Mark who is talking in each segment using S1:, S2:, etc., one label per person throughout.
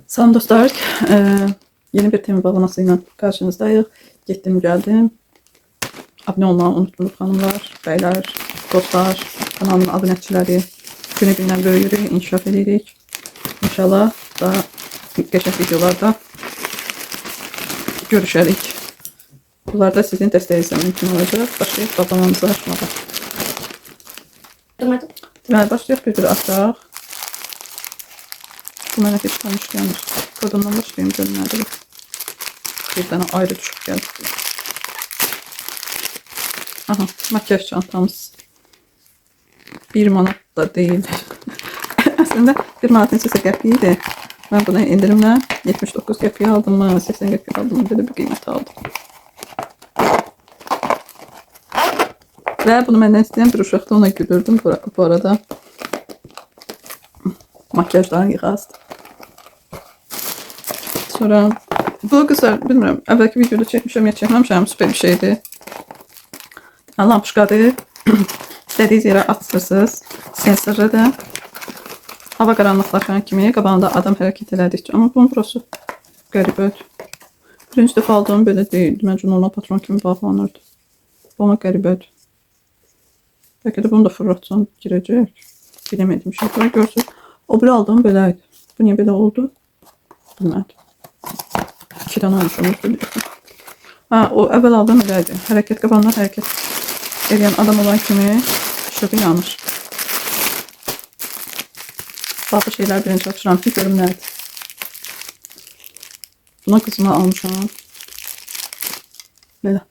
S1: Salam dostlar, yeni bir tema bağlamasıyla karşınızdayız. Gittim geldim. Abone olmayı unutmayın hanımlar, beyler, dostlar, kanalın abunəçiləri. Günü gündən böyüyürük, inkişaf edirik. İnşallah daha qəşəng videolarda görüşərik. Bunlar da sizin dəstəyinizlə mümkün olacaq. Başlayaq bağlamamızı açmağa. Deməli, başlayaq bir açaq. Bu mənə heç tanış gəlmir. Qadından başlayayım görün nədir. Bir dənə ayrı düşüb gəldi. Aha, makyaj çantamız. 1 manat da değil. Aslında 1 manatın isə qəpiyi idi. Mən bunu indirimlə 79 qəpiyi aldım mı, 80 qəpiyi aldım mı, dedi bir qiymət aldım. Və bunu məndən istəyən bir uşaqda ona gülürdüm bu arada. Makyajların yığazdı. Sonra bu kızlar bilmirəm, əvvəlki videoda çəkmişəm ya çəkməmişəm, süper bir şeydir. Lampuşkadır. İstədiyiniz yerə açırsınız. Sensorda da hava qaranlıqlaşan kimi qabağında adam hərəkət elədikcə. Amma bunun burası qəribədir. Birinci dəfə aldığım belə deyildi. Məncə normal patron kimi bağlanırdı. Bu ona qəribədir. Bəlkə də bunu da fırlatsam girəcək. Biləmədim şey. Sonra görsünüz. O biri aldığım beləydi. Bu niyə belə oldu? Bilmədim. 2 dənə almışam. Ha, o əvvəl aldığım eləydi. Hərəkət qabağından hərəkət edən adam olan kimi işığı yanır. Bazı şeyler birinci açıram ki görüm nədir. Buna kızıma almışam. Belə.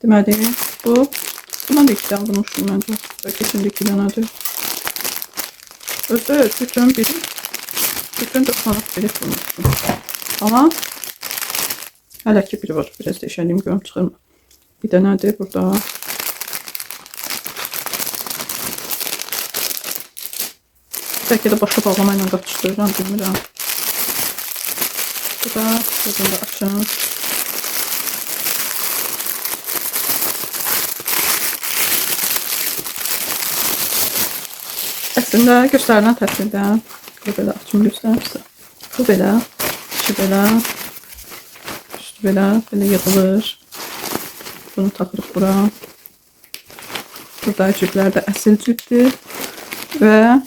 S1: Deməli, buna da 2 dənə almışım məncə. Bəlkə şimdi 2 dənədir. Özü bütün 4 manat bilet bulmuşum. Ama hələ ki biri var. Biraz da işəliyim görüm çıxır mı? Bir də nədir burada? Bəlkə də başqa bağlama ilə qaçışdırıram, bilmirəm. Bu da gözümdə açın. Əslində göstərilən təsvirdən bu belə açım göstərirsə. Bu belə, şu belə, üstü belə yığılır. Bunu taxırıq bura. Burada ciblər də əsl cibdir. Və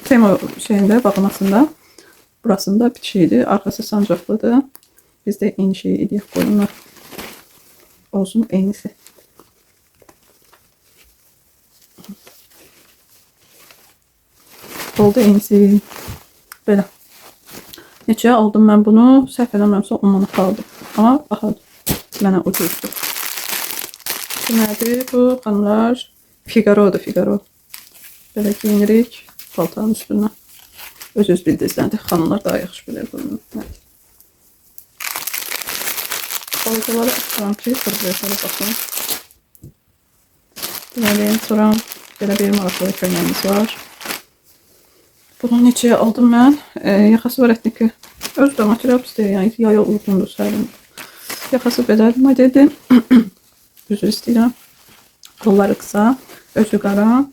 S1: tema şeyində, bağlamasında burasında bir şeydir. Arxası sancaqlıdır. Biz də eyni şeyi edək qoyunlar. Olsun eynisi. Oldu eynisi. Belə. Neçəyə aldım mən bunu? Səhv eləmirəmsə 10 manat aldım. Amma baxın, mənə ucuzdur. Deməli, bu xanımlar Figaro'dur, Figaro. Belə giyinirik paltanın üstündən. Öz bildizləndir. Xanımlar daha yaxşı bilir bunu. Balacaları açıram ki, fırlayışlara baxın. Deməli, sonra belə bir maraqlı köynəyimiz var. Bunu neçəyə aldım mən? Yaxası var etniki. Öz də material pisdir, yəni yaya uyğundur sərin. Yaxası belədir, modeldir. Üzr istəyirəm. Qolları qısa, özü qara.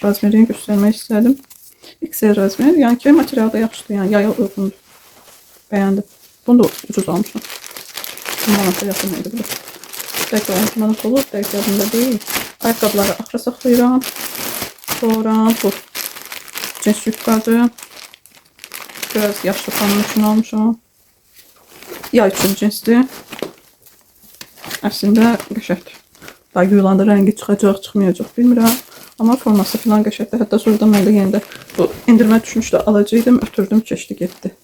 S1: Razmerini göstərmək istədim. XL razmer, yəni ki material da yaxşıdır, yəni yaya uyğundur. Bəyəndim. Bunu da ucuz almışam. 10 manata yaxın idi bu. Bəlkə 12 manat olur, bəlkə yadımda deyil. Ayaqqabıları axıra saxlayıram. Sonra bu cins yufkadır. Biraz yaşlı xanım üçün almışam. Yay üçün cinsdir. Əslində qəşəkdir. Daha yuyulanda rəngi çıxacaq, çıxmayacaq bilmirəm. Amma forması falan qəşəkdir. Hətta sonradan mən də yenə də bu indirmə düşmüşdü, alacaqdım, ötürdüm, keçdi getdi.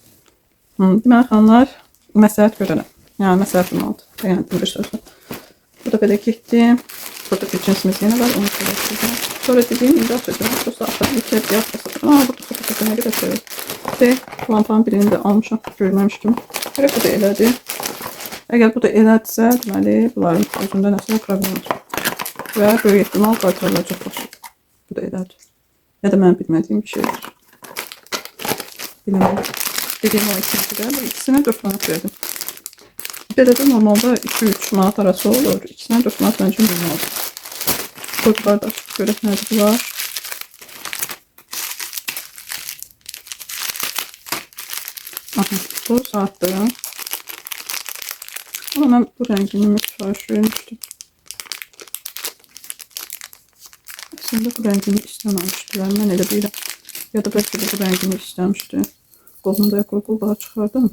S1: Deməli xanımlar, məsləhət görərəm. Yəni məsləhətim aldı. Bəyəndim bir sözü. Bu da belə getdi. Burada bir cinsimiz yenə var, onu söyləyəcəm. Sonra dediyim indi açacağım. Prosta axıda bir kez yaxlasın. Burada fotoğrafı nə qədər sevir. Və lampanın birini də almışam, görməmiş kimi. Hələ bu da elədir. Əgər bu da elədirsə, deməli, bunların özündə nəsə problem var. Və böyük ehtimal qaytarılacaqlar. Bu da elədir. Ya da mən bilmədiyim bir şeydir. Bilmədim. Dediyim o ikisidir. Bu ikisinə 4 manat verdim. Belə də normalda 2-3 manat arası olur. İkisinə 4 manat məncə normaldır. Qurtlar da görək nədir bunlar. Aha, bu saatdir. Ama mən bu rəngini müthiş vermişdim. Aslında bu rəngini istəməmişdilər. Mən elə bilirəm. Ya da bəlkə də bu rəngini istəmişdi. Qolumda qolları çıxardım.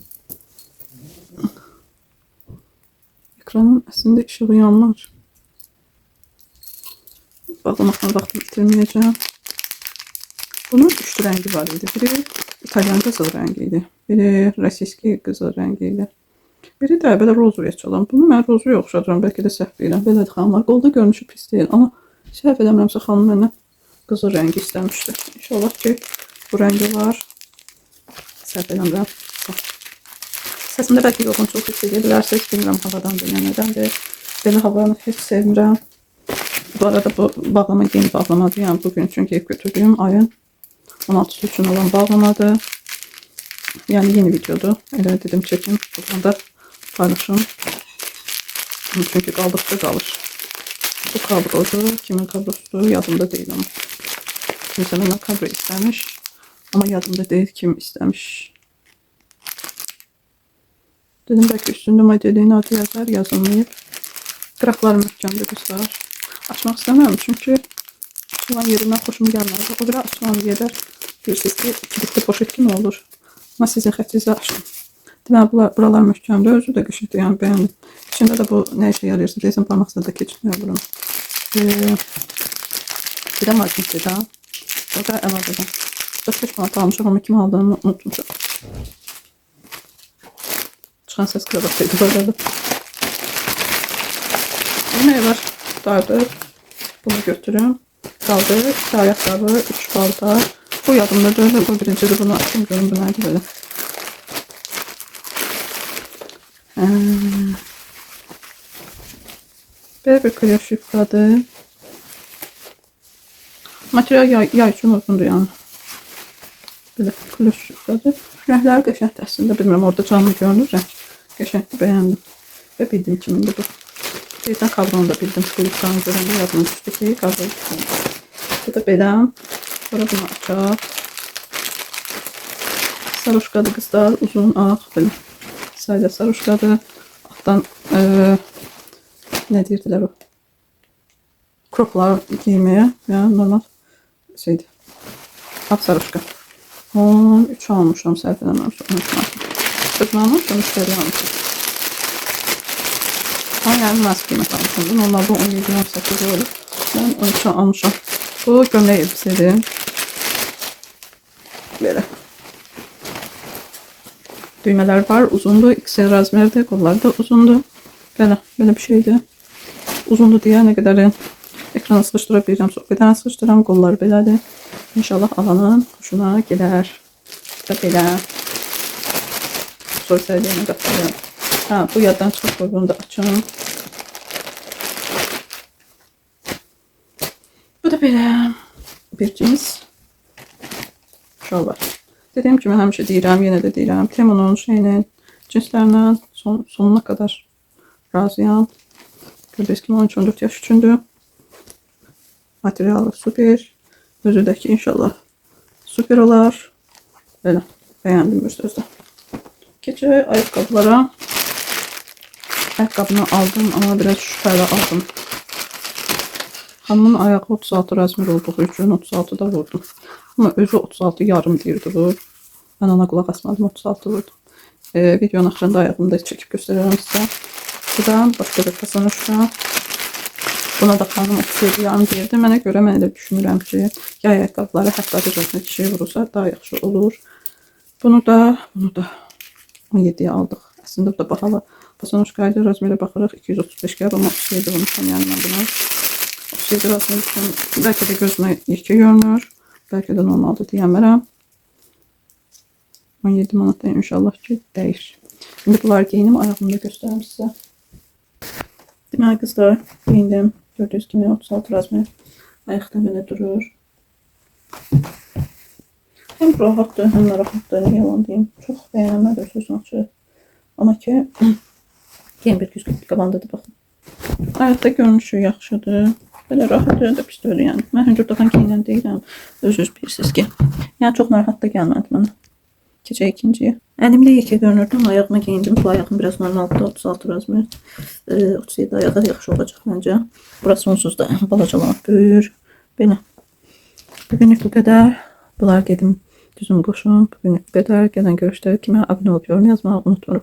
S1: Ekranın əslində işığı yanmır. Bağlamaktan vaxtı bitirməyəcəm. Bunun üçlü rəngi var idi. Biri İtalyan qızıl rəngi idi. Biri Rossiyski qızıl rəngi idi. Biri də belə rozuya çalan. Bunu mən rozuya oxşadıram. Bəlkə də səhv deyirəm. Belədir xanımlar. Qolda görünüşü pis deyil. Amma səhv eləmirəmsə xanım məndən qızıl rəngi istəmişdi. İnşallah ki bu rəngi var. Səhv eləmirəm. Səsimdə bəlkə yorğunçuluq hiss edə bilərsiniz. Bilmirəm havadandır, ya nədəndir. Belə havanı heç sevmirəm. Bu arada bu bağlama yeni bağlamadır. Yəni bugün üçün gelib götürdüyüm ayın 16'sı üçün olan bağlamadır. Yani yeni videodur. Elə dedim çekim. Buradan da paylaşım. Çünkü qaldıqca qalır. Bu kablodur. Kimin kablosudur yadımda değil ama. Kimsə məndən kablo istəmiş. Ama yadımda değil kim istəmiş. Dedim belki üstünde modelin adı yazar, yazılmayıb. Qıraqlar möhkəmdir qızlar. Açmaq istəmirəm çünki açılan yerindən xoşum gəlmədi. O qədər açılan yerlər bilirsiniz ki, kilitli poşet kimi olur. Ama sizin xətrinizə açdım. Deməli buralar möhkəmdir, özü də qəşəngdir, yəni bəyəndim. İçində də bu nə işə yarayırsa deyəsən parmaqsına da keçməyə vururum. Bir də marketdir də. O da əlavədən. 45 manat almışam ama kim aldığımı unutmuşam. Çıxan səs kravatıydı böyle. Yemeği var. Dardır. Bunu götürüm. Kaldı. 2 ayakkabı, 3 balta. Bu yadımdadır. Bu birincisi bunu açayım. Görün bu nerede böyle. Böyle bir kloş yıkladı. Material yay üçün uyğundur yani. Böyle kloş yıkladı. Rəngləri qəşəngdir əslində. Bilmirəm orada canlı görünür rəng. Qəşəngdir, bəyəndim. Və bildim kimindir bu. Deyirsən kablonu da bildim. Klipkanı görəndə yadıma düşdü ki, kablo yıkladı. Bu da belə. Sonra bunu açaq. Sarışqadır qızlar. Uzun ağ. Belə. Sayda sarışqadır. Altdan nə deyirdilər o? Kroplar giyməyə. Yəni normal şeydir. Ağ sarışqa. 13 almışam, səhv eləməmişəm. 13 almışam. Özümə almışam, müştəri almışam. Ama yani münasib qiymət almışam. Normalde 17-18 olur. Ben 13 almışam. Bu gömlək elbisədir. Belə. Düymələr var, uzundur. XL razmerdir, qolları da uzundur. Belə, belə bir şeydir. Uzundur deyə nə qədər ekrana sıxışdıra bilirəm. Çox qədər sıxışdıram, qolları belədir. İnşallah alanın hoşuna gələr. Da belə. Soru səhəliyəni qatırım. Ha, bu yaddan çıxıb bunu da açım. Bu da belə bir cins şalvar. Dediyim kimi həmişə deyirəm, yenə də deyirəm. Temunun şeyinin cinslərindən sonuna kadar razıyam. Gördüyünüz kimi 13-14 yaş üçündür. Materialı super. Özü də ki inşallah super olar. Belə bəyəndim bir sözdə. Keçək ayaqqabılara. Ayaqqabını aldım ama biraz şübhəli aldım. Hanımın ayağı 36 razmer olduğu üçün 36'da vurdum. Ama özü 36 yarım deyir durur. Ben ona qulaq asmadım, 36 vurdum. Videonun axırında ayağımı da çəkib göstərərəm sizə. Bu da başqa bir kazanışda. Buna da xanım 37 yarım deyirdi. Mənə görə mən elə düşünürəm ki, yay ayaqqabıları hətta bir rəsmə kişiyə vurursa daha yaxşı olur. Bunu da 17'ye aldıq. Əslində bu da bahalı. Pasonoşkaydı, razmerə baxırıq. 235 qəb, amma 37 vurmuşam yəni mən bunu. 37 razmer üçün bəlkə də gözümə yekə görünür. Bəlkə də normaldır deyəmərəm. 17 manatda inşallah ki dəyir. Şimdi bunları geyinim, ayağımda göstərim sizə. Deməli qızlar, geyindim. Gördüyünüz kimi 36 razmer ayaqda belə durur. Hem rahatdır, hem de rahatdır. Ne yalan diyeyim. Çok beğenmedim sözün açığı. Ama ki yeni bir güzgü qabandadır baxın. Ayaqda görünüşü yaxşıdır. Belə rahat da pis deyil yəni. Mən hündürdaxan geyinən deyiləm. Özünüz bilirsiniz ki. Yəni çox narahat da gəlmədi mənə. Keçək ikinciyə. Əlimdə yekə görünürdü ama ayağıma giyindim. Bu ayağım biraz normaldır. 36 razmer. 37 ayağa yaxşı olacaq məncə. Burası onsuz da balacalar böyür. Belə. Bugünlük bu qədər. Bunlar gedim düzüm qoşum. Bugünlük bu qədər. Gələn görüşlər kimi abunə olub yorum yazmağı unutmayın.